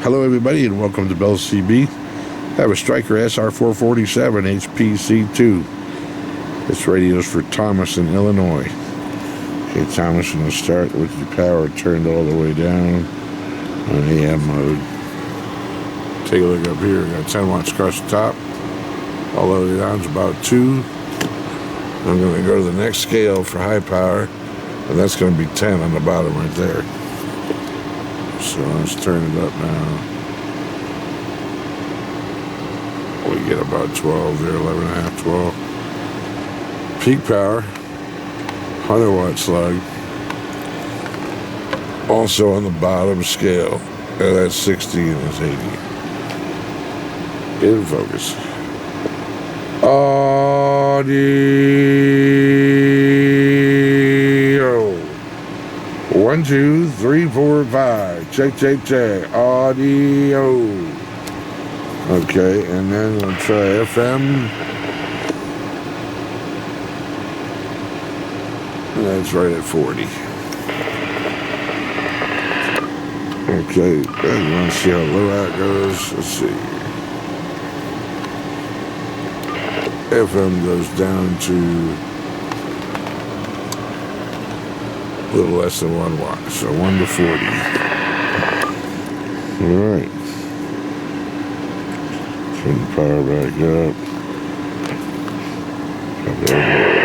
Hello everybody and welcome to Bell CB. I have a Stryker SR-447HPC2. This radio is for Thomas in Illinois. Okay, Thomas, going to start with your power turned all the way down on AM mode. Take a look up here. Got 10 watts across the top. All the way down is about 2. I'm going to go to the next scale for high power, and that's going to be 10 on the bottom right there. So let's turn it up now. We get about 12 there, 11 and a half, 12. Peak power, 100 watt slug. Also on the bottom scale. And that's 60 and that's 80. In focus. Audio. 1, 2, 3, 4, 5. Check, check, check. Audio. Okay, and then we'll try FM. And that's right at 40. Okay, and you want to see how low that goes? Let's see. FM goes down to a little less than 1 watt, so 1 to 40. All right. Turn the power back up.